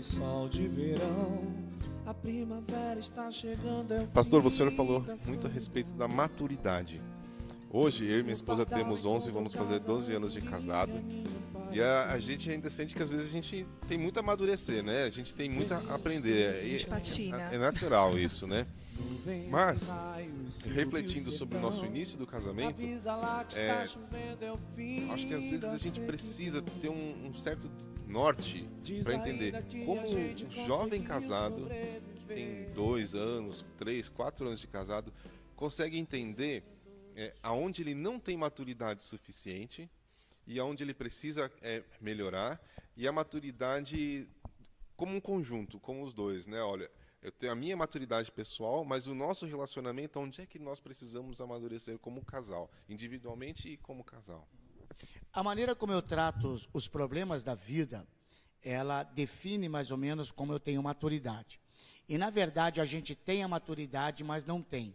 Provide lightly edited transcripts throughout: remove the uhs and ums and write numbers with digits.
do sol de verão. A primavera está chegando. Pastor, o senhor falou muito a respeito da maturidade. Hoje, eu e minha esposa temos 11, vamos fazer 12 anos de casado. E a gente ainda sente que às vezes a gente tem muito a amadurecer, né? A gente tem muito a aprender. É natural isso, né? Mas, refletindo sobre o nosso início do casamento, acho que às vezes a gente precisa ter um certo norte para entender como um jovem casado, que tem 2 anos, 3, 4 anos de casado, consegue entender aonde ele não tem maturidade suficiente e aonde ele precisa melhorar, e a maturidade como um conjunto, como os dois, né? Olha, eu tenho a minha maturidade pessoal, mas o nosso relacionamento, onde é que nós precisamos amadurecer como casal, individualmente e como casal? A maneira como eu trato os problemas da vida, ela define mais ou menos como eu tenho maturidade. E, na verdade, a gente tem a maturidade, mas não tem.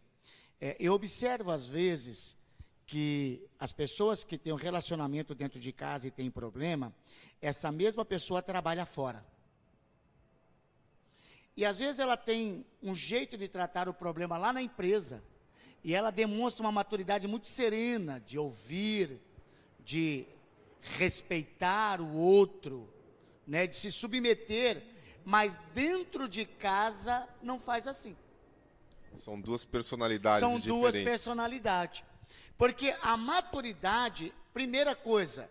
Eu observo, às vezes, que as pessoas que têm um relacionamento dentro de casa e têm problema, essa mesma pessoa trabalha fora. E às vezes ela tem um jeito de tratar o problema lá na empresa, e ela demonstra uma maturidade muito serena, de ouvir, de respeitar o outro, né, de se submeter, mas dentro de casa não faz assim. São duas personalidades diferentes. São duas personalidades. Porque a maturidade, primeira coisa,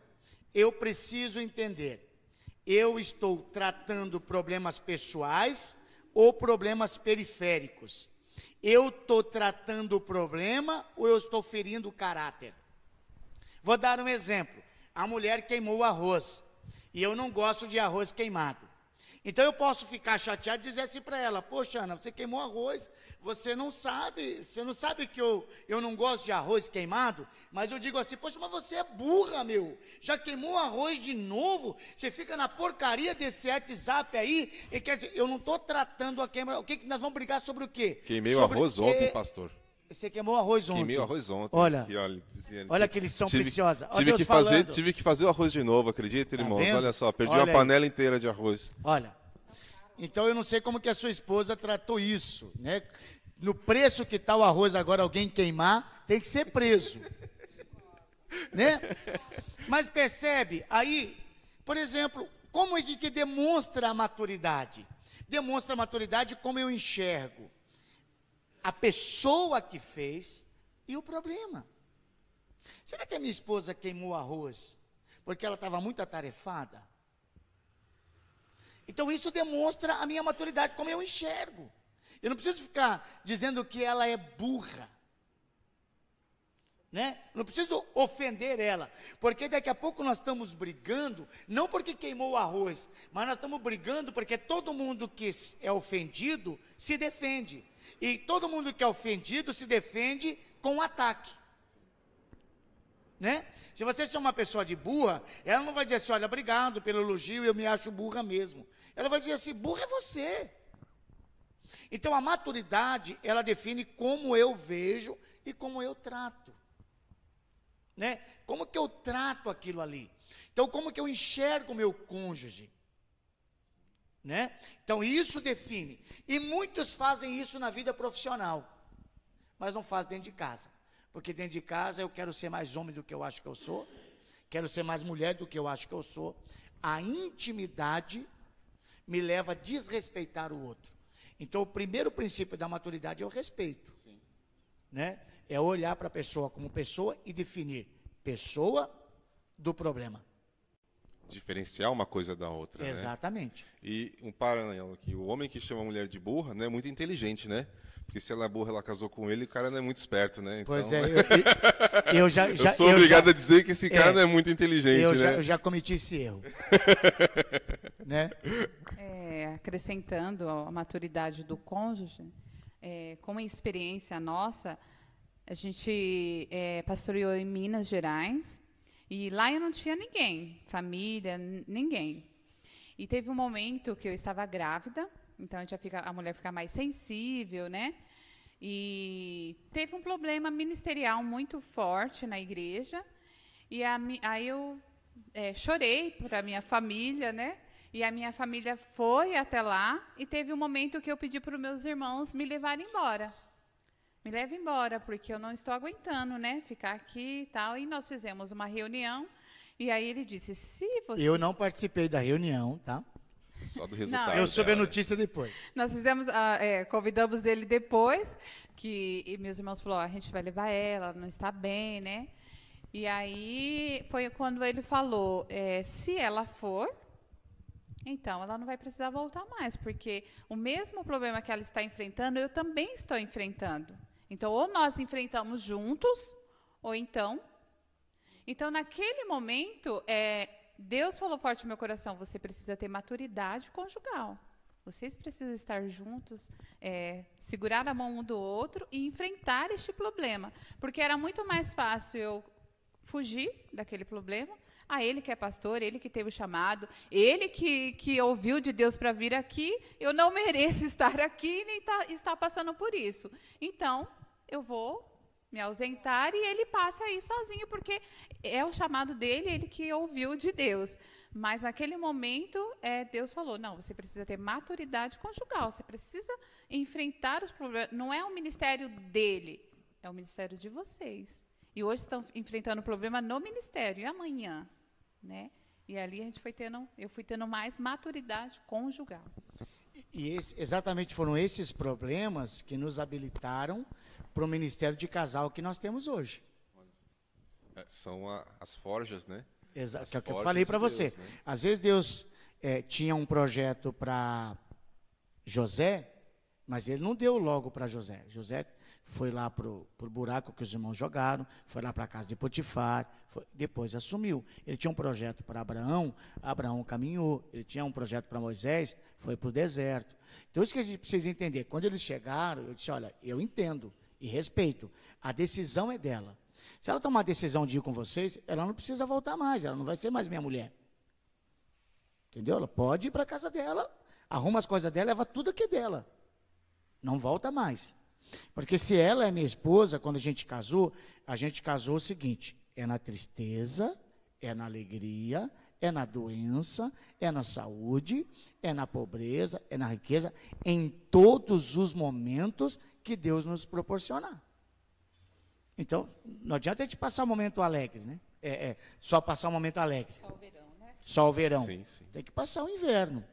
eu preciso entender, eu estou tratando problemas pessoais ou problemas periféricos? Eu estou tratando o problema ou eu estou ferindo o caráter? Vou dar um exemplo. A mulher queimou o arroz, e eu não gosto de arroz queimado. Então eu posso ficar chateado e dizer assim para ela: poxa, Ana, você queimou arroz, você não sabe que eu não gosto de arroz queimado? Mas eu digo assim: poxa, mas você é burra, meu, já queimou arroz de novo? Você fica na porcaria desse WhatsApp aí, e quer dizer, eu não estou tratando a queima. O que nós vamos brigar sobre o quê? Queimei o arroz ontem, pastor. Você queimou arroz ontem. Queimei o arroz ontem. Olha, olha que lição preciosa. Tive que fazer o arroz de novo, acredita, irmãos? Vendo? Olha só, perdi uma panela inteira de arroz. Olha, então eu não sei como que a sua esposa tratou isso, né? No preço que está o arroz agora, alguém queimar, tem que ser preso, né? Mas percebe, aí, por exemplo, como é que demonstra a maturidade? Demonstra a maturidade como eu enxergo a pessoa que fez e o problema. Será que a minha esposa queimou arroz porque ela estava muito atarefada? Então isso demonstra a minha maturidade, como eu enxergo. Eu não preciso ficar dizendo que ela é burra, né? Não preciso ofender ela, porque daqui a pouco nós estamos brigando, não porque queimou o arroz, mas nós estamos brigando porque todo mundo que é ofendido se defende. E todo mundo que é ofendido se defende com um ataque, né? Se você chama uma pessoa de burra, ela não vai dizer assim: olha, obrigado pelo elogio, eu me acho burra mesmo. Ela vai dizer assim: burra é você. Então a maturidade, ela define como eu vejo e como eu trato, né? Como que eu trato aquilo ali? Então como que eu enxergo o meu cônjuge, né? Então isso define. E muitos fazem isso na vida profissional, mas não fazem dentro de casa. Porque dentro de casa eu quero ser mais homem do que eu acho que eu sou, quero ser mais mulher do que eu acho que eu sou. A intimidade me leva a desrespeitar o outro. Então o primeiro princípio da maturidade é o respeito. Sim. Né? É olhar para a pessoa como pessoa e definir pessoa do problema. Diferenciar uma coisa da outra. Exatamente. Né? E um paralelo aqui: o homem que chama a mulher de burra não é muito inteligente, né? Porque se ela é burra, ela casou com ele, o cara não é muito esperto, né? Então, pois é, eu sou obrigado a dizer que esse cara não é muito inteligente, né? Eu já cometi esse erro. Né? Acrescentando a maturidade do cônjuge, como experiência nossa, a gente pastoreou em Minas Gerais, e lá eu não tinha ninguém, família, ninguém. E teve um momento que eu estava grávida, então a mulher fica mais sensível, né? E teve um problema ministerial muito forte na igreja, e aí eu chorei para a minha família, né? E a minha família foi até lá e teve um momento que eu pedi para os meus irmãos me levarem embora. Me leve embora, porque eu não estou aguentando, né? Ficar aqui e tal. E nós fizemos uma reunião. E aí ele disse, se você... Eu não participei da reunião, tá? Só do resultado. Eu soube a dela. notícia depois. Nós fizemos, convidamos ele depois, e meus irmãos falaram, a gente vai levar ela não está bem, né? E aí foi quando ele falou, se ela for, então ela não vai precisar voltar mais, porque o mesmo problema que ela está enfrentando, eu também estou enfrentando. Então, ou nós enfrentamos juntos, ou então... Então, naquele momento, Deus falou forte no meu coração, você precisa ter maturidade conjugal. Vocês precisam estar juntos, segurar a mão um do outro e enfrentar este problema. Porque era muito mais fácil eu fugir daquele problema. Ele que é pastor, ele que teve o chamado, ele que ouviu de Deus para vir aqui, eu não mereço estar aqui nem estar passando por isso. Então, eu vou me ausentar e ele passa aí sozinho, porque é o chamado dele, ele que ouviu de Deus. Mas naquele momento, Deus falou, não, você precisa ter maturidade conjugal, você precisa enfrentar os problemas, não é o ministério dele, é o ministério de vocês. E hoje estão enfrentando o problema no ministério, e amanhã, né? E ali eu fui tendo mais maturidade conjugal. E exatamente foram esses problemas que nos habilitaram para o ministério de casal que nós temos hoje. São as forjas, né? Exato, que é o que eu falei para você. Deus, né? Às vezes Deus tinha um projeto para José, mas ele não deu logo para José. José foi lá para o buraco que os irmãos jogaram, foi lá para a casa de Potifar, depois assumiu. Ele tinha um projeto para Abraão, Abraão caminhou. Ele tinha um projeto para Moisés, foi para o deserto. Então, isso que a gente precisa entender. Quando eles chegaram, eu disse, olha, eu entendo e respeito, a decisão é dela. Se ela tomar a decisão de ir com vocês, ela não precisa voltar mais, ela não vai ser mais minha mulher. Entendeu? Ela pode ir para a casa dela, arruma as coisas dela, leva tudo que é dela. Não volta mais. Porque se ela é minha esposa, quando a gente casou o seguinte, é na tristeza, é na alegria, é na doença, é na saúde, é na pobreza, é na riqueza, em todos os momentos que Deus nos proporcionar. Então, não adianta a gente passar um momento alegre, né? Só passar um momento alegre. Só o verão, né? Só o verão. Sim, sim. Tem que passar o inverno.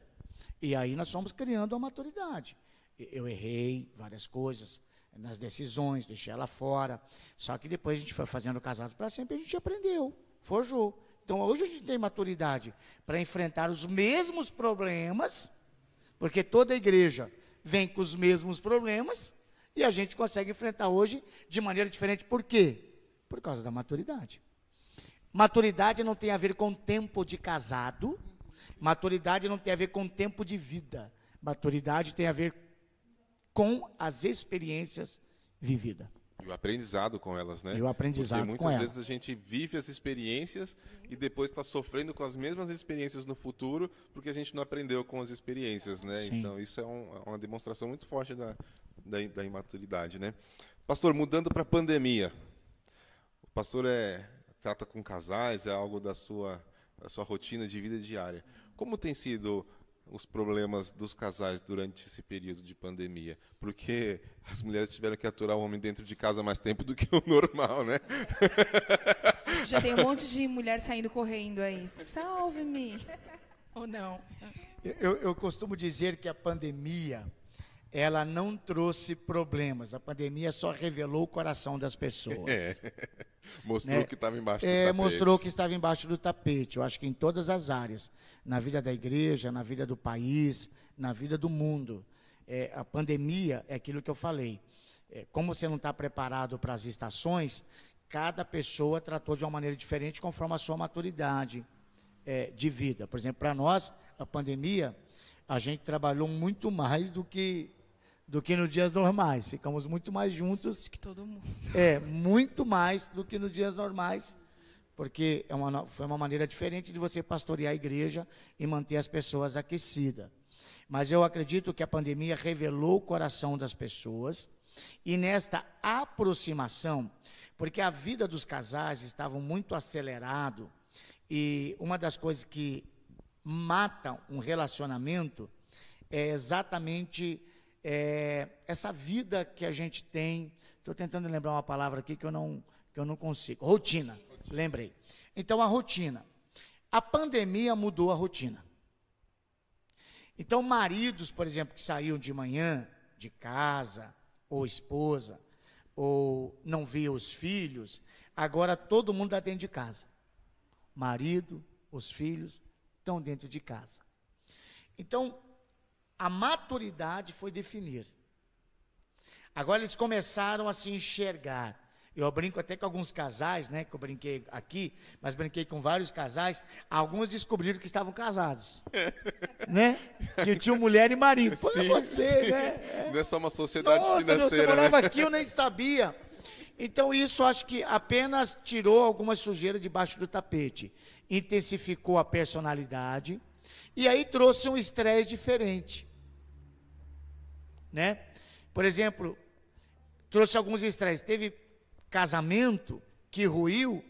E aí nós fomos criando a maturidade. Eu errei várias coisas nas decisões, deixei ela fora. Só que depois a gente foi fazendo Casados para Sempre, a gente aprendeu, forjou. Então hoje a gente tem maturidade para enfrentar os mesmos problemas, porque toda a igreja vem com os mesmos problemas, e a gente consegue enfrentar hoje de maneira diferente. Por quê? Por causa da maturidade. Maturidade não tem a ver com tempo de casado, maturidade não tem a ver com tempo de vida. Maturidade tem a ver com as experiências vividas. E o aprendizado com elas, né? E o aprendizado Porque com muitas elas. vezes a gente vive as experiências e depois está sofrendo com as mesmas experiências no futuro, porque a gente não aprendeu com as experiências, né? Sim. Então, isso é uma demonstração muito forte da imaturidade, né? Pastor, mudando para a pandemia. O pastor trata com casais, é algo da sua rotina de vida diária. Como tem sido os problemas dos casais durante esse período de pandemia? Porque as mulheres tiveram que aturar o homem dentro de casa mais tempo do que o normal, né? Acho que já tem um monte de mulher saindo correndo aí. Salve-me! Ou não? Eu costumo dizer que a pandemia, ela não trouxe problemas. A pandemia só revelou o coração das pessoas. Mostrou Né? que estava embaixo do tapete. Mostrou que estava embaixo do tapete. Eu acho que em todas as áreas. Na vida da igreja, na vida do país, na vida do mundo. A pandemia é aquilo que eu falei. Como você não está preparado para as estações, cada pessoa tratou de uma maneira diferente conforme a sua maturidade de vida. Por exemplo, para nós, a pandemia, a gente trabalhou muito mais do que nos dias normais. Ficamos muito mais juntos. Acho que todo mundo. Muito mais do que nos dias normais, porque foi uma maneira diferente de você pastorear a igreja e manter as pessoas aquecidas. Mas eu acredito que a pandemia revelou o coração das pessoas, e nesta aproximação, porque a vida dos casais estava muito acelerado, e uma das coisas que mata um relacionamento é exatamente essa vida que a gente tem. Estou tentando lembrar uma palavra aqui que eu não consigo. Rotina. Lembrei. Então, a rotina. A pandemia mudou a rotina. Então, maridos, por exemplo, que saíam de manhã de casa, ou esposa, ou não via os filhos, agora todo mundo está dentro de casa. Marido, os filhos estão dentro de casa. Então, a maturidade foi definir. Agora eles começaram a se enxergar. Eu brinco até com alguns casais, né, que eu brinquei aqui, mas brinquei com vários casais, alguns descobriram que estavam casados. Né? Que tinham mulher e marido. Pô, Sim, você, sim. né? Não é só uma sociedade Nossa, financeira, você morava né? aqui, eu nem sabia. Então, isso acho que apenas tirou alguma sujeira debaixo do tapete. Intensificou a personalidade e aí trouxe um estresse diferente. Né? Por exemplo, trouxe alguns estresses. Teve casamento que ruiu,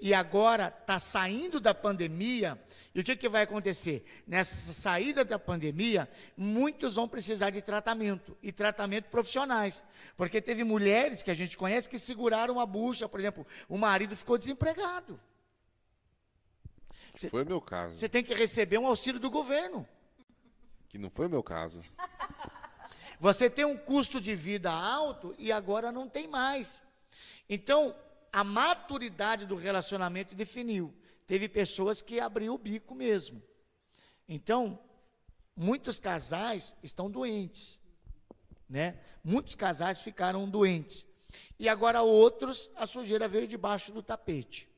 e agora está saindo da pandemia, e o que vai acontecer? Nessa saída da pandemia, muitos vão precisar de tratamento, e tratamento profissionais, porque teve mulheres que a gente conhece que seguraram a bucha, por exemplo, o marido ficou desempregado. Que foi o meu caso. Você tem que receber um auxílio do governo. Que não foi o meu caso. Você tem um custo de vida alto e agora não tem mais. Então, a maturidade do relacionamento definiu. Teve pessoas que abriu o bico mesmo. Então, muitos casais estão doentes. Né? Muitos casais ficaram doentes. E agora outros, a sujeira veio debaixo do tapete.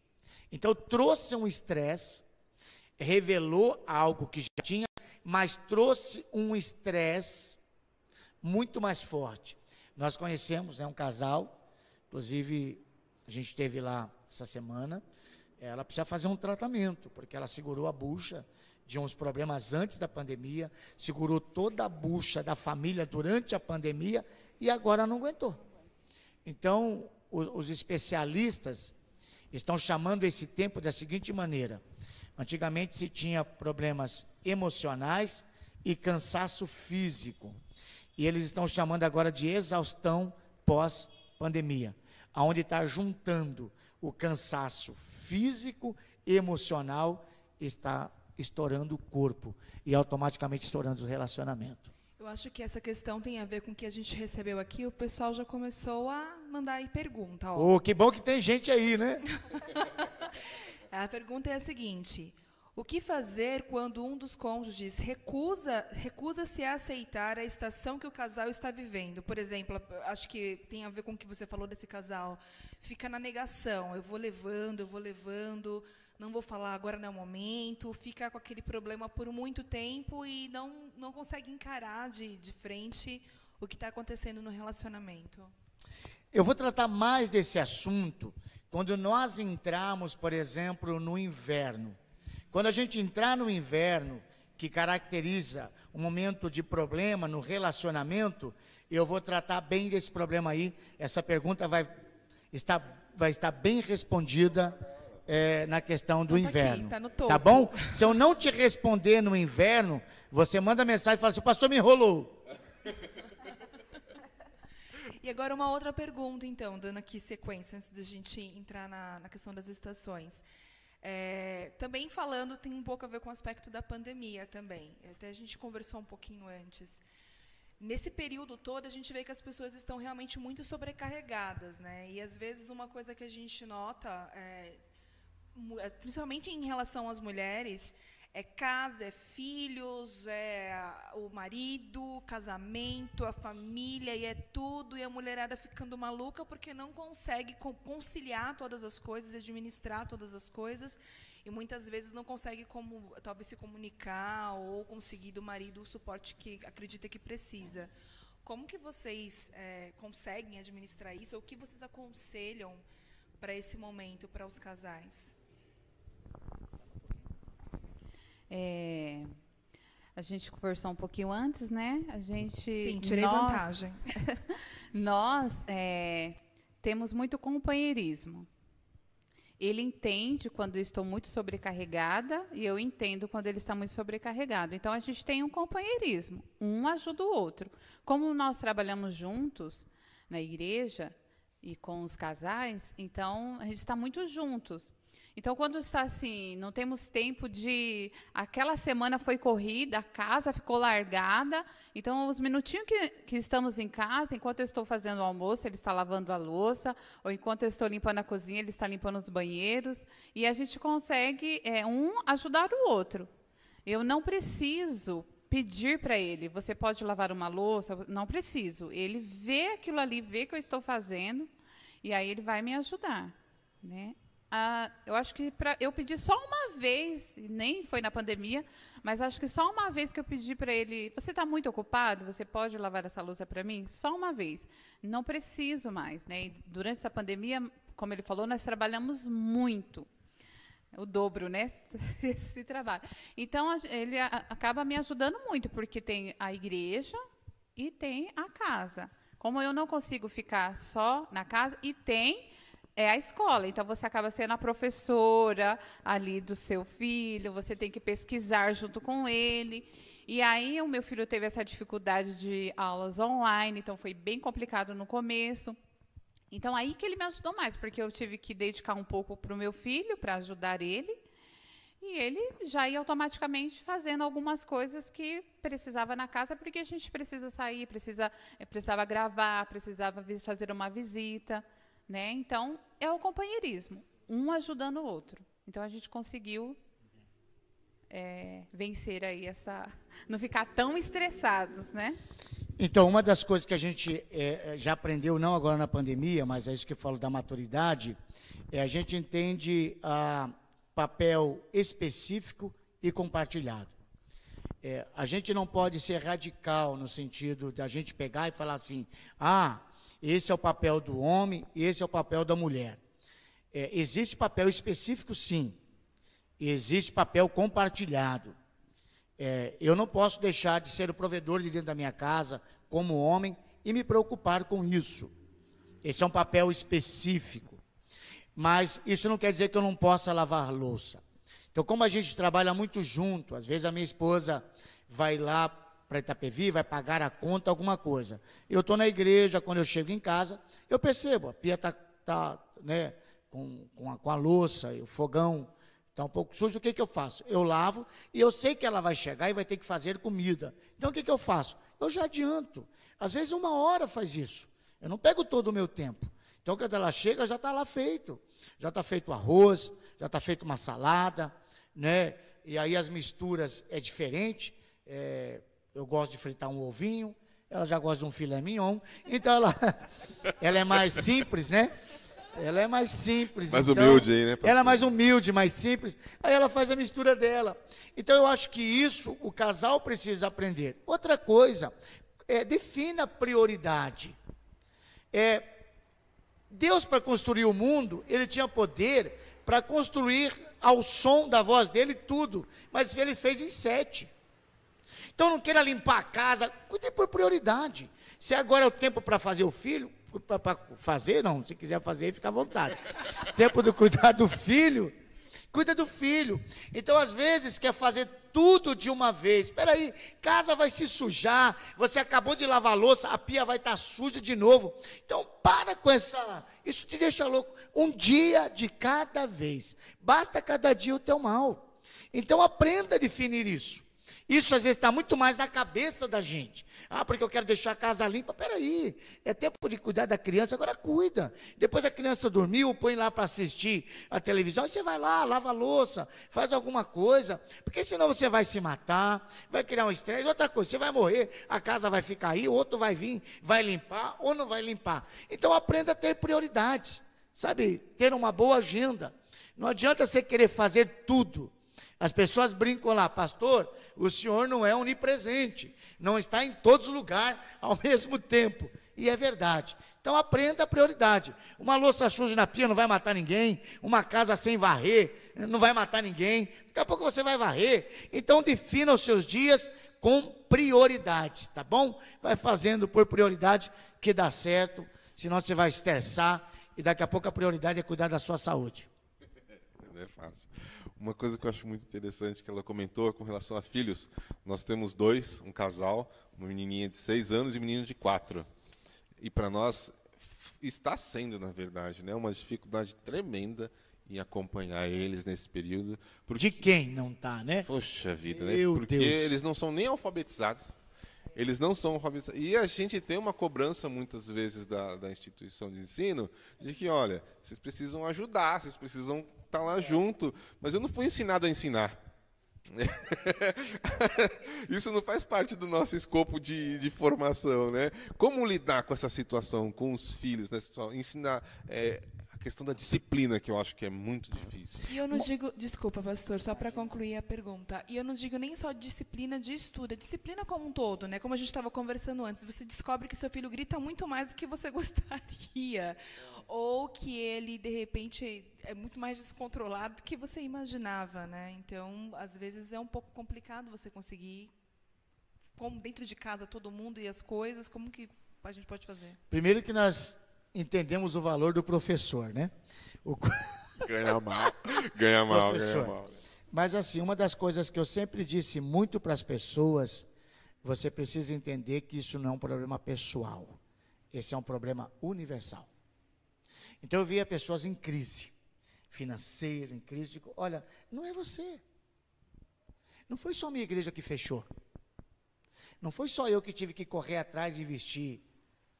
Então, trouxe um estresse, revelou algo que já tinha, mas trouxe um estresse muito mais forte. Nós conhecemos, né, um casal, inclusive a gente esteve lá essa semana, ela precisa fazer um tratamento, porque ela segurou a bucha de uns problemas antes da pandemia, segurou toda a bucha da família durante a pandemia e agora não aguentou. Então, os especialistas estão chamando esse tempo da seguinte maneira: antigamente se tinha problemas emocionais e cansaço físico. E eles estão chamando agora de exaustão pós-pandemia, onde está juntando o cansaço físico e emocional, está estourando o corpo e automaticamente estourando o relacionamento. Eu acho que essa questão tem a ver com o que a gente recebeu aqui. O pessoal já começou a mandar aí pergunta. Oh, que bom que tem gente aí, né? A pergunta é a seguinte: o que fazer quando um dos cônjuges recusa-se a aceitar a estação que o casal está vivendo? Por exemplo, acho que tem a ver com o que você falou desse casal. Fica na negação, eu vou levando, não vou falar, agora não é o momento, fica com aquele problema por muito tempo e não consegue encarar de frente o que está acontecendo no relacionamento. Eu vou tratar mais desse assunto quando nós entrarmos, por exemplo, no inverno. Quando a gente entrar no inverno, que caracteriza um momento de problema no relacionamento, eu vou tratar bem desse problema aí. Essa pergunta vai estar bem respondida na questão do inverno. Aqui, tá no topo. Tá bom? Se eu não te responder no inverno, você manda mensagem e fala assim: o pastor me enrolou. E agora uma outra pergunta, então, dando aqui sequência, antes da gente entrar na questão das estações. Também falando, tem um pouco a ver com o aspecto da pandemia também. Até a gente conversou um pouquinho antes. Nesse período todo, a gente vê que as pessoas estão realmente muito sobrecarregadas, né? E, às vezes, uma coisa que a gente nota, principalmente em relação às mulheres, é casa, é filhos, é o marido, casamento, a família, e é tudo, e a mulherada ficando maluca porque não consegue conciliar todas as coisas, administrar todas as coisas, e muitas vezes não consegue talvez se comunicar ou conseguir do marido o suporte que acredita que precisa. Como que vocês conseguem administrar isso, ou o que vocês aconselham para esse momento, para os casais? A gente conversou um pouquinho antes, né? Sim, tirei vantagem. Nós temos muito companheirismo. Ele entende quando eu estou muito sobrecarregada e eu entendo quando ele está muito sobrecarregado. Então, a gente tem um companheirismo, um ajuda o outro. Como nós trabalhamos juntos na igreja e com os casais, então, a gente está muito juntos. Então, quando está assim, não temos tempo de... Aquela semana foi corrida, a casa ficou largada. Então, os minutinhos que estamos em casa, enquanto eu estou fazendo o almoço, ele está lavando a louça, ou enquanto eu estou limpando a cozinha, ele está limpando os banheiros. E a gente consegue um ajudar o outro. Eu não preciso pedir para ele, você pode lavar uma louça? Não preciso. Ele vê aquilo ali, vê que eu estou fazendo, e aí ele vai me ajudar, né? Eu acho que eu pedi só uma vez, nem foi na pandemia, mas acho que só uma vez que eu pedi para ele, você está muito ocupado, você pode lavar essa louça para mim? Só uma vez. Não preciso mais, né? E durante essa pandemia, como ele falou, nós trabalhamos muito. O dobro, né? Esse trabalho. Então, ele acaba me ajudando muito, porque tem a igreja e tem a casa. Como eu não consigo ficar só na casa, e tem... a escola, então você acaba sendo a professora ali do seu filho, você tem que pesquisar junto com ele. E aí o meu filho teve essa dificuldade de aulas online, então foi bem complicado no começo. Então aí que ele me ajudou mais, porque eu tive que dedicar um pouco para o meu filho, para ajudar ele, e ele já ia automaticamente fazendo algumas coisas que precisava na casa, porque a gente precisa sair, precisava gravar, precisava fazer uma visita. Né? Então, é o companheirismo, um ajudando o outro. Então, a gente conseguiu vencer aí não ficar tão estressados, né? Então, uma das coisas que a gente já aprendeu, não agora na pandemia, mas é isso que eu falo da maturidade, a gente entende papel específico e compartilhado. A gente não pode ser radical no sentido da gente pegar e falar assim, esse é o papel do homem, esse é o papel da mulher. Existe papel específico, sim. E existe papel compartilhado. Eu não posso deixar de ser o provedor de dentro da minha casa, como homem, e me preocupar com isso. Esse é um papel específico. Mas isso não quer dizer que eu não possa lavar louça. Então, como a gente trabalha muito junto, às vezes a minha esposa vai lá para Itapevi, vai pagar a conta, alguma coisa. Eu estou na igreja, quando eu chego em casa, eu percebo, a pia está né, com a louça, o fogão está um pouco sujo, o que eu faço? Eu lavo, e eu sei que ela vai chegar e vai ter que fazer comida. Então, o que eu faço? Eu já adianto. Às vezes, 1 hora faz isso. Eu não pego todo o meu tempo. Então, quando ela chega, já está lá feito. Já está feito arroz, já está feito uma salada, né? E aí as misturas é diferente, eu gosto de fritar um ovinho, ela já gosta de um filé mignon, então ela é mais simples, né? Ela é mais simples. Mais então, humilde aí, né, pastor? Ela é mais humilde, mais simples, aí ela faz a mistura dela. Então eu acho que isso o casal precisa aprender. Outra coisa, defina prioridade. Deus, para construir o mundo, ele tinha poder para construir ao som da voz dele tudo, mas ele fez em 7. Então, não queira limpar a casa, cuide por prioridade. Se agora é o tempo para fazer o filho, para fazer, não, se quiser fazer, fica à vontade. Tempo de cuidar do filho, cuida do filho. Então, às vezes, quer fazer tudo de uma vez. Espera aí, casa vai se sujar, você acabou de lavar a louça, a pia vai estar suja de novo. Então, para com isso te deixa louco. Um dia de cada vez. Basta cada dia o teu mal. Então, aprenda a definir isso. Isso às vezes está muito mais na cabeça da gente. Porque eu quero deixar a casa limpa. Peraí, é tempo de cuidar da criança, agora cuida. Depois a criança dormiu, põe lá para assistir a televisão, e você vai lá, lava a louça, faz alguma coisa, porque senão você vai se matar, vai criar um estresse. Outra coisa, você vai morrer, a casa vai ficar aí, o outro vai vir, vai limpar ou não vai limpar. Então aprenda a ter prioridades, sabe? Ter uma boa agenda. Não adianta você querer fazer tudo. As pessoas brincam lá, pastor, o senhor não é onipresente, não está em todos os lugares ao mesmo tempo. E é verdade. Então aprenda a prioridade. Uma louça suja na pia não vai matar ninguém, uma casa sem varrer não vai matar ninguém, daqui a pouco você vai varrer. Então defina os seus dias com prioridades, tá bom? Vai fazendo por prioridade que dá certo, senão você vai estressar e daqui a pouco a prioridade é cuidar da sua saúde. Não é fácil. Uma coisa que eu acho muito interessante que ela comentou com relação a filhos. Nós temos dois, um casal, uma menininha de 6 anos e um menino de 4. E para nós está sendo, na verdade, né, uma dificuldade tremenda em acompanhar eles nesse período. De quem não está, né? Poxa vida, né? Meu Porque Deus. eles não são nem alfabetizados. Eles não são alfabetizados. E a gente tem uma cobrança, muitas vezes, da instituição de ensino, de que, olha, vocês precisam ajudar, vocês precisam estar lá junto. Mas eu não fui ensinado a ensinar. Isso não faz parte do nosso escopo de formação, né? Como lidar com essa situação, com os filhos, né? Ensinar a questão da disciplina, que eu acho que é muito difícil. E eu não digo, desculpa, pastor, só para concluir a pergunta. E eu não digo nem só disciplina de estudo, é disciplina como um todo, né? Como a gente estava conversando antes, você descobre que seu filho grita muito mais do que você gostaria, ou que ele de repente é muito mais descontrolado do que você imaginava, né? Então, às vezes é um pouco complicado você conseguir, como dentro de casa todo mundo e as coisas, como que a gente pode fazer? Primeiro que nós entendemos o valor do professor, né? Ganha mal, ganha mal, Professor. ganha mal. Mas assim, uma das coisas que eu sempre disse muito para as pessoas, você precisa entender que isso não é um problema pessoal. Esse é um problema universal. Então eu via pessoas em crise financeira, em crise, digo, olha, não é você. Não foi só minha igreja que fechou. Não foi só eu que tive que correr atrás e investir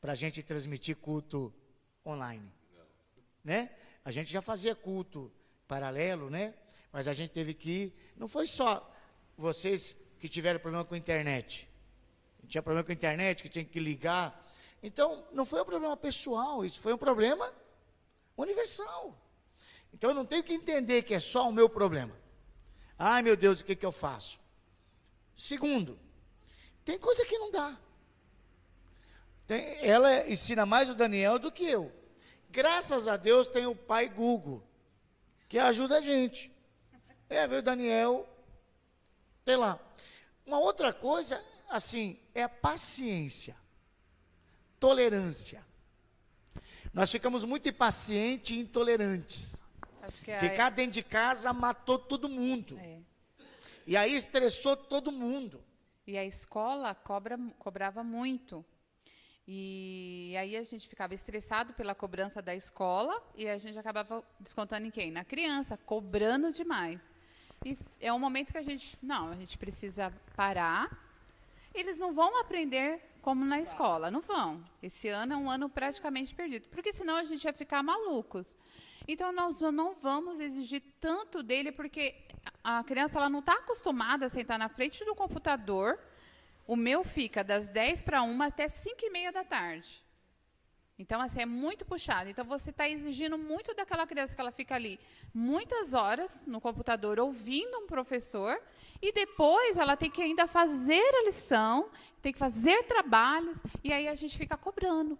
para a gente transmitir culto online. Né? A gente já fazia culto paralelo, né? Mas a gente teve que... Não foi só vocês que tiveram problema com a internet. Tinha problema com a internet, que tinha que ligar. Então, não foi um problema pessoal, isso foi um problema universal. Então, eu não tenho que entender que é só o meu problema. Ai, meu Deus, o que eu faço? Segundo, tem coisa que não dá. Ela ensina mais o Daniel do que eu. Graças a Deus tem o pai Google, que ajuda a gente. Viu, Daniel? Sei lá. Uma outra coisa, assim, é a paciência, tolerância. Nós ficamos muito impacientes e intolerantes. Acho que Ficar dentro de casa matou todo mundo. E aí estressou todo mundo. E a escola cobrava muito. E aí a gente ficava estressado pela cobrança da escola e a gente acabava descontando em quem? Na criança, cobrando demais. E é um momento que a gente precisa parar. Eles não vão aprender como na escola, não vão. Esse ano é um ano praticamente perdido, porque senão a gente ia ficar malucos. Então, nós não vamos exigir tanto dele, porque a criança ela não está acostumada a sentar na frente do computador. O meu fica das 10h para 1 até 5h30 da tarde. Então, assim, é muito puxado. Então, você está exigindo muito daquela criança que ela fica ali muitas horas no computador ouvindo um professor e depois ela tem que ainda fazer a lição, tem que fazer trabalhos e aí a gente fica cobrando,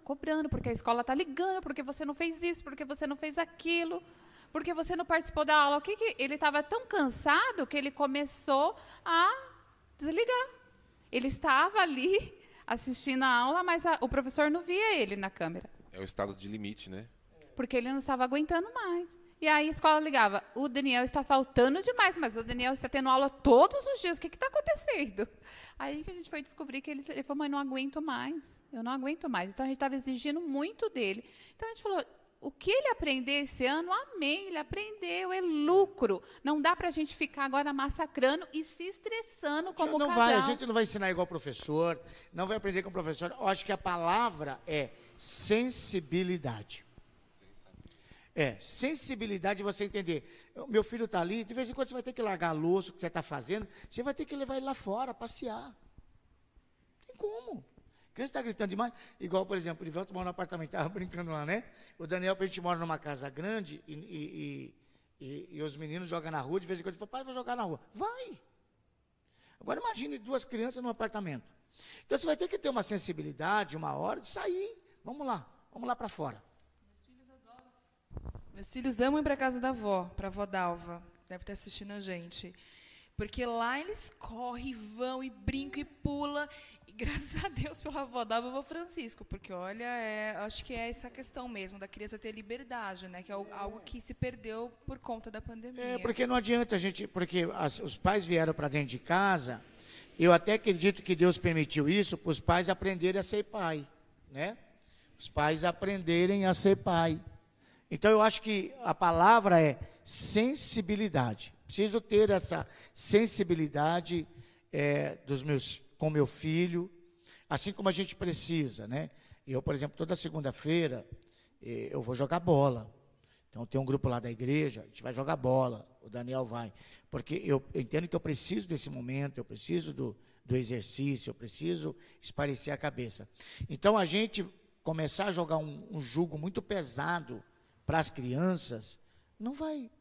porque a escola está ligando, porque você não fez isso, porque você não fez aquilo, porque você não participou da aula. Ele estava tão cansado que ele começou a desligar. Ele estava ali assistindo a aula, mas o professor não via ele na câmera. É o estado de limite, né? Porque ele não estava aguentando mais. E aí a escola ligava, o Daniel está faltando demais, mas o Daniel está tendo aula todos os dias, o que está acontecendo? Aí que a gente foi descobrir que ele falou, mãe, não aguento mais, eu não aguento mais. Então a gente estava exigindo muito dele. Então a gente falou, o que ele aprender esse ano, amém, ele aprendeu, é lucro. Não dá para a gente ficar agora massacrando e se estressando como casal. A gente não vai ensinar igual professor, não vai aprender com o professor. Eu acho que a palavra é sensibilidade. Sensibilidade de você entender. Meu filho está ali, de vez em quando você vai ter que largar a louça, o que você está fazendo, você vai ter que levar ele lá fora, passear. Não tem como. A criança está gritando demais. Igual, por exemplo, o Ivelto mora no apartamento, estava brincando lá, né? O Daniel, a gente mora numa casa grande e os meninos jogam na rua, de vez em quando ele fala, pai, vou jogar na rua. Vai! Agora imagine 2 crianças num apartamento. Então você vai ter que ter uma sensibilidade, uma hora de sair. Vamos lá para fora. Meus filhos amam ir para a casa da avó, para a avó Dalva. Deve estar assistindo a gente. Porque lá eles correm, vão e brincam e pulam. E graças a Deus pela avó da vovô Francisco, porque olha, acho que é essa questão mesmo da criança ter liberdade, né? Que é algo que se perdeu por conta da pandemia. Porque não adianta a gente, porque os pais vieram para dentro de casa. Eu até acredito que Deus permitiu isso para os pais aprenderem a ser pai, né? Os pais aprenderem a ser pai. Então eu acho que a palavra é sensibilidade. Preciso ter essa sensibilidade com meu filho, assim como a gente precisa, né? Eu, por exemplo, toda segunda-feira eu vou jogar bola. Então tem um grupo lá da igreja, a gente vai jogar bola, o Daniel vai. Porque eu entendo que eu preciso desse momento, eu preciso do exercício, eu preciso espairecer a cabeça. Então a gente começar a jogar um jugo muito pesado para as crianças, não vai.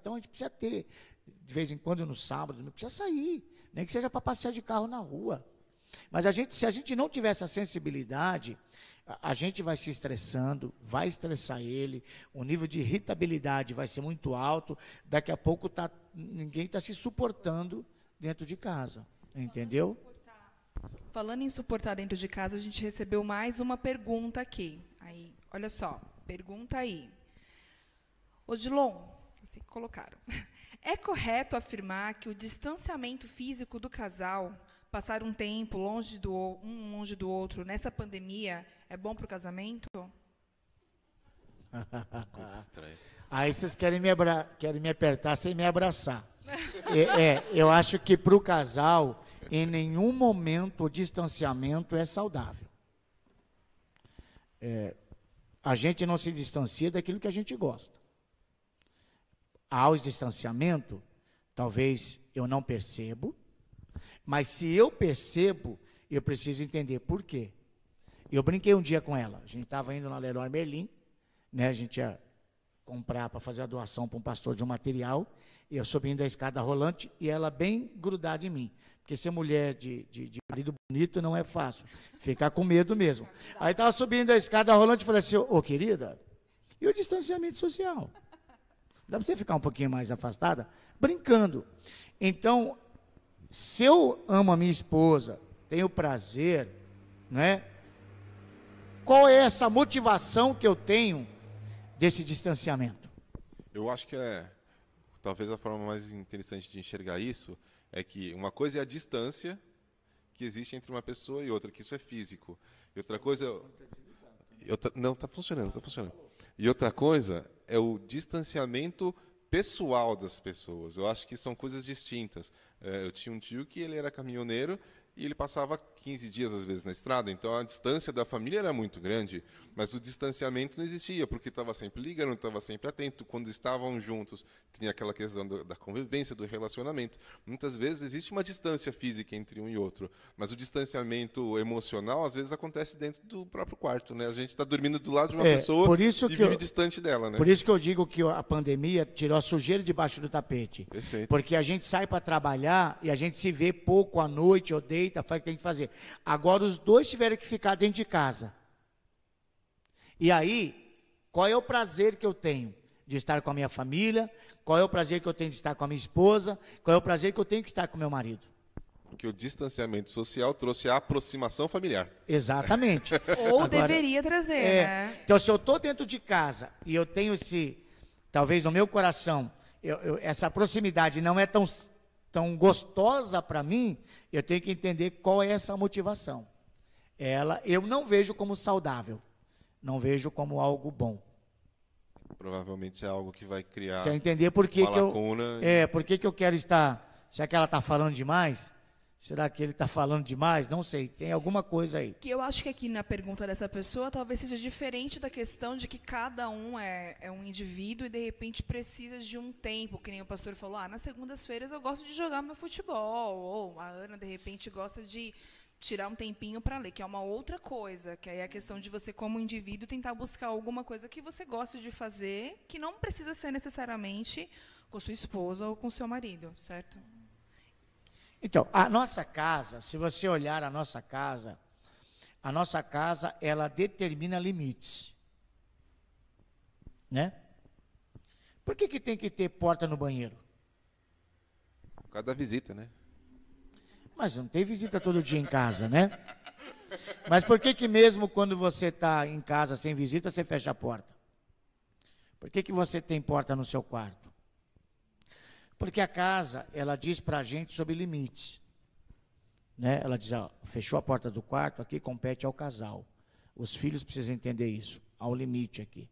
Então a gente precisa ter, de vez em quando no sábado, não precisa sair, nem que seja para passear de carro na rua. Mas se a gente não tiver essa sensibilidade, a gente vai se estressando, vai estressar ele, o nível de irritabilidade vai ser muito alto, daqui a pouco ninguém está se suportando dentro de casa, entendeu? Falando em suportar dentro de casa, a gente recebeu mais uma pergunta aqui. Aí, olha só, pergunta aí. Odilon, assim colocaram. É correto afirmar que o distanciamento físico do casal, passar um tempo longe do outro nessa pandemia, é bom para o casamento? Coisa estranha. Aí vocês querem me apertar sem me abraçar. Eu acho que para o casal, em nenhum momento o distanciamento é saudável. A gente não se distancia daquilo que a gente gosta. Há o distanciamento, talvez eu não percebo, mas se eu percebo, eu preciso entender por quê. Eu brinquei um dia com ela, a gente estava indo na Leroy Merlin, né, a gente ia comprar para fazer a doação para um pastor de um material, e eu subindo a escada rolante, e ela bem grudada em mim, porque ser mulher de marido bonito não é fácil, ficar com medo mesmo. Aí estava subindo a escada rolante e falei assim, ô querida, e o distanciamento social? Dá para você ficar um pouquinho mais afastada? Brincando. Então, se eu amo a minha esposa, tenho prazer, né? Qual é essa motivação que eu tenho desse distanciamento? Eu acho que talvez a forma mais interessante de enxergar isso é que uma coisa é a distância que existe entre uma pessoa e outra, que isso é físico. E outra coisa... não, está funcionando, está funcionando. E outra coisa é o distanciamento pessoal das pessoas. Eu acho que são coisas distintas. Eu tinha um tio que ele era caminhoneiro e ele passava 15 dias, às vezes, na estrada. Então, a distância da família era muito grande, mas o distanciamento não existia, porque estava sempre ligando, estava sempre atento. Quando estavam juntos, tinha aquela questão da convivência, do relacionamento. Muitas vezes, existe uma distância física entre um e outro, mas o distanciamento emocional, às vezes, acontece dentro do próprio quarto, né? A gente está dormindo do lado de uma pessoa e vive distante dela, né? Por isso que eu digo que a pandemia tirou a sujeira debaixo do tapete. Perfeito. Porque a gente sai para trabalhar e a gente se vê pouco à noite, ou deita, faz o que tem que fazer. Agora os dois tiveram que ficar dentro de casa. E aí, qual é o prazer que eu tenho de estar com a minha família? Qual é o prazer que eu tenho de estar com a minha esposa? Qual é o prazer que eu tenho de estar com o meu marido? Porque o distanciamento social trouxe a aproximação familiar. Exatamente. Ou agora, deveria trazer, né? Então, se eu estou dentro de casa e eu tenho talvez no meu coração, essa proximidade não é tão gostosa para mim, eu tenho que entender qual é essa motivação. Eu não vejo como saudável, não vejo como algo bom. Provavelmente é algo que vai criar você entender por que uma lacuna. Por que eu quero estar... Será que ela está falando demais? Será que ele está falando demais? Não sei, tem alguma coisa aí. Que eu acho que aqui na pergunta dessa pessoa talvez seja diferente da questão de que cada um é um indivíduo e de repente precisa de um tempo, que nem o pastor falou, nas segundas-feiras eu gosto de jogar meu futebol, ou a Ana de repente gosta de tirar um tempinho para ler, que é uma outra coisa, que aí é a questão de você como indivíduo tentar buscar alguma coisa que você gosta de fazer, que não precisa ser necessariamente com sua esposa ou com seu marido, certo? Então, a nossa casa, se você olhar a nossa casa, ela determina limites. Né? Por que tem que ter porta no banheiro? Por causa da visita, né? Mas não tem visita todo dia em casa, né? Mas por que mesmo quando você está em casa sem visita, você fecha a porta? Por que você tem porta no seu quarto? Porque a casa, ela diz para a gente sobre limites. Né? Ela diz, ó, fechou a porta do quarto, aqui compete ao casal. Os filhos precisam entender isso, há um limite aqui.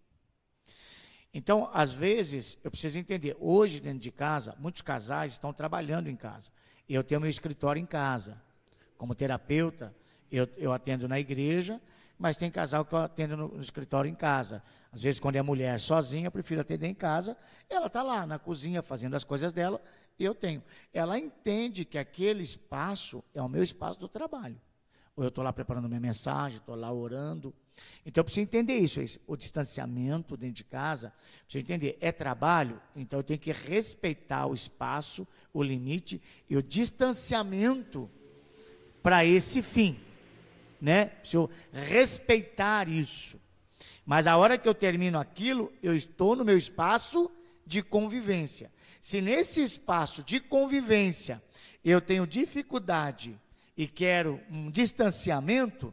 Então, às vezes, eu preciso entender, hoje dentro de casa, muitos casais estão trabalhando em casa. Eu tenho meu escritório em casa. Como terapeuta, eu atendo na igreja, mas tem casal que eu atendo no escritório em casa. Às vezes, quando é mulher sozinha, eu prefiro atender em casa. Ela está lá na cozinha fazendo as coisas dela, e eu tenho. Ela entende que aquele espaço é o meu espaço do trabalho. Ou eu estou lá preparando minha mensagem, estou lá orando. Então, eu preciso entender isso. O distanciamento dentro de casa, preciso entender, é trabalho? Então, eu tenho que respeitar o espaço, o limite e o distanciamento para esse fim. Né? Preciso respeitar isso. Mas a hora que eu termino aquilo, eu estou no meu espaço de convivência. Se nesse espaço de convivência eu tenho dificuldade e quero um distanciamento,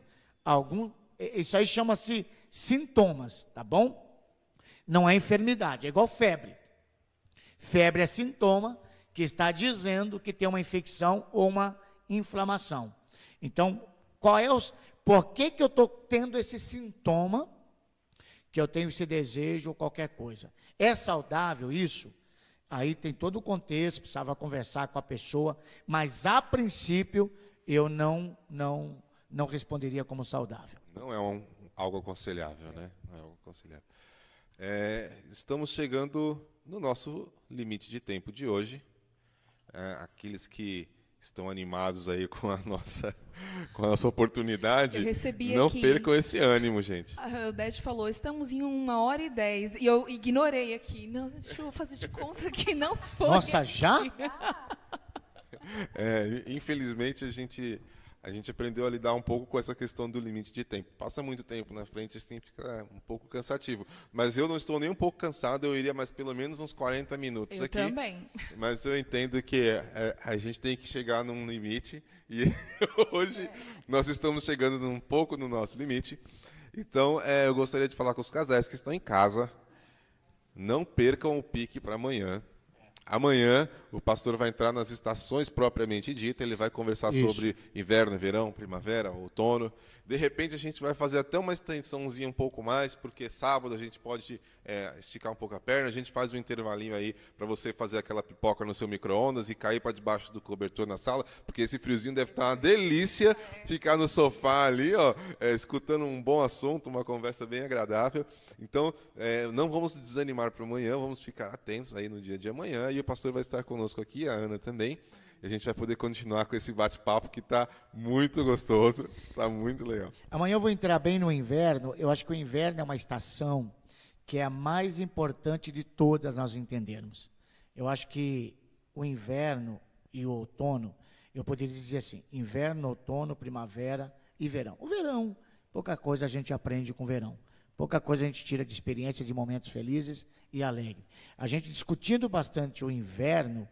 isso aí chama-se sintomas, tá bom? Não é enfermidade, é igual febre. Febre é sintoma que está dizendo que tem uma infecção ou uma inflamação. Então, por que eu estou tendo esse sintoma, que eu tenho esse desejo ou qualquer coisa? É saudável isso? Aí tem todo o contexto, precisava conversar com a pessoa, mas a princípio eu não responderia como saudável. Não é algo aconselhável, né? Não é algo aconselhável. Estamos chegando no nosso limite de tempo de hoje. Aqueles que estão animados aí com a nossa oportunidade, não percam esse ânimo, gente. A Odete falou, estamos em 1h10, e eu ignorei aqui. Não, deixa eu fazer de conta que não foi. Nossa, já? Infelizmente, a gente aprendeu a lidar um pouco com essa questão do limite de tempo. Passa muito tempo na frente, assim, fica um pouco cansativo. Mas eu não estou nem um pouco cansado, eu iria mais pelo menos uns 40 minutos aqui. Eu também. Mas eu entendo que a gente tem que chegar num limite, e hoje nós estamos chegando um pouco no nosso limite. Então, eu gostaria de falar com os casais que estão em casa, não percam o pique para amanhã. Amanhã, o pastor vai entrar nas estações propriamente dita, ele vai conversar sobre inverno, verão, primavera, outono. De repente, a gente vai fazer até uma extensãozinha um pouco mais, porque sábado a gente pode esticar um pouco a perna, a gente faz um intervalinho aí para você fazer aquela pipoca no seu micro-ondas e cair para debaixo do cobertor na sala, porque esse friozinho deve estar uma delícia ficar no sofá ali, ó, escutando um bom assunto, uma conversa bem agradável. Então, não vamos desanimar para amanhã, vamos ficar atentos aí no dia de amanhã, e o pastor vai estar conosco aqui, a Ana também, e a gente vai poder continuar com esse bate-papo que está muito gostoso, está muito legal. Amanhã eu vou entrar bem no inverno. Eu acho que o inverno é uma estação que é a mais importante de todas nós entendermos. Eu acho que o inverno e o outono, eu poderia dizer assim, inverno, outono, primavera e verão. O verão, pouca coisa a gente aprende com o verão. Pouca coisa a gente tira de experiência, de momentos felizes e alegres. A gente discutindo bastante o inverno,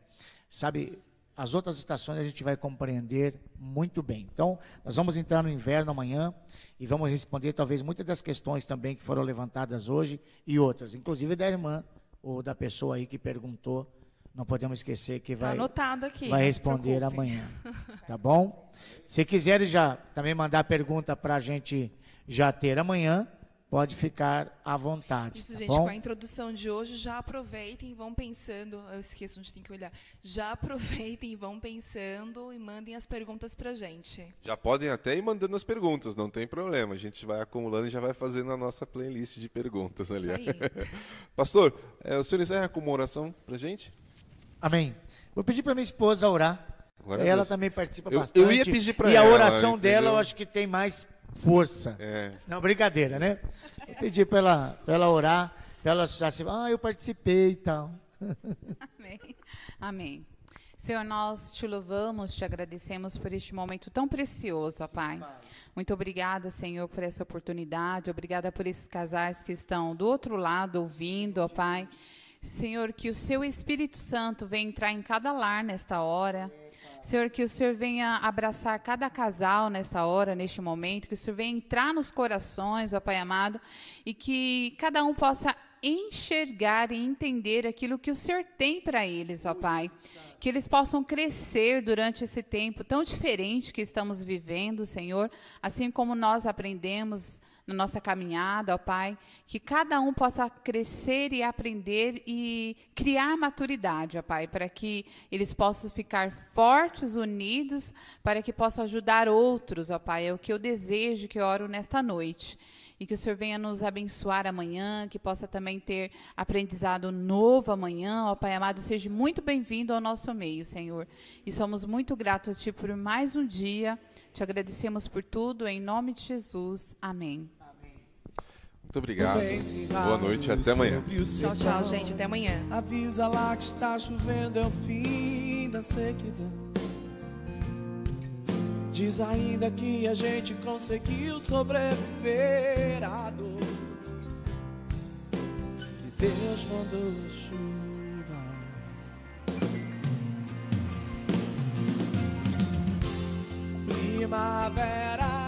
sabe, as outras estações a gente vai compreender muito bem. Então, nós vamos entrar no inverno amanhã e vamos responder talvez muitas das questões também que foram levantadas hoje e outras, inclusive da irmã ou da pessoa aí que perguntou. Não podemos esquecer que vai responder amanhã. Tá bom? Se quiserem já também mandar pergunta para a gente já ter amanhã, pode ficar à vontade. Isso, tá gente, bom? com a introdução de hoje, já aproveitem e vão pensando. Eu esqueço onde tem que olhar. Já aproveitem e vão pensando e mandem as perguntas pra gente. Já podem até ir mandando as perguntas, não tem problema. A gente vai acumulando e já vai fazendo a nossa playlist de perguntas ali. Isso aí. Pastor, o senhor encerra com uma oração pra gente? Amém. Vou pedir para minha esposa orar. Glória a Ela Deus. também participa Eu bastante. ia pedir para e ela, a oração entendeu? dela eu acho que tem mais força. É. Não, brincadeira, né? Vou pedir para ela orar, para ela já se... eu participei e tal. Amém. Amém. Senhor, nós te louvamos, te agradecemos por este momento tão precioso, ó Pai. Muito obrigada, Senhor, por essa oportunidade. Obrigada por esses casais que estão do outro lado ouvindo, ó Pai. Senhor, que o seu Espírito Santo venha entrar em cada lar nesta hora. Senhor, que o Senhor venha abraçar cada casal nesta hora, neste momento, que o Senhor venha entrar nos corações, ó Pai amado, e que cada um possa enxergar e entender aquilo que o Senhor tem para eles, ó Pai. Que eles possam crescer durante esse tempo tão diferente que estamos vivendo, Senhor, assim como nós aprendemos na nossa caminhada, ó Pai, que cada um possa crescer e aprender e criar maturidade, ó Pai, para que eles possam ficar fortes, unidos, para que possam ajudar outros, ó Pai. É o que eu desejo, que eu oro nesta noite. E que o Senhor venha nos abençoar amanhã, que possa também ter aprendizado novo amanhã. Ó Pai amado, seja muito bem-vindo ao nosso meio, Senhor. E somos muito gratos a Ti por mais um dia. Te agradecemos por tudo, em nome de Jesus. Amém. Muito obrigado. Boa noite e até amanhã. Tchau, tchau, gente. Até amanhã. Avisa lá que está chovendo, é o fim da sequidão. Diz ainda que a gente conseguiu sobreviver à dor. Que Deus mandou chuva. Primavera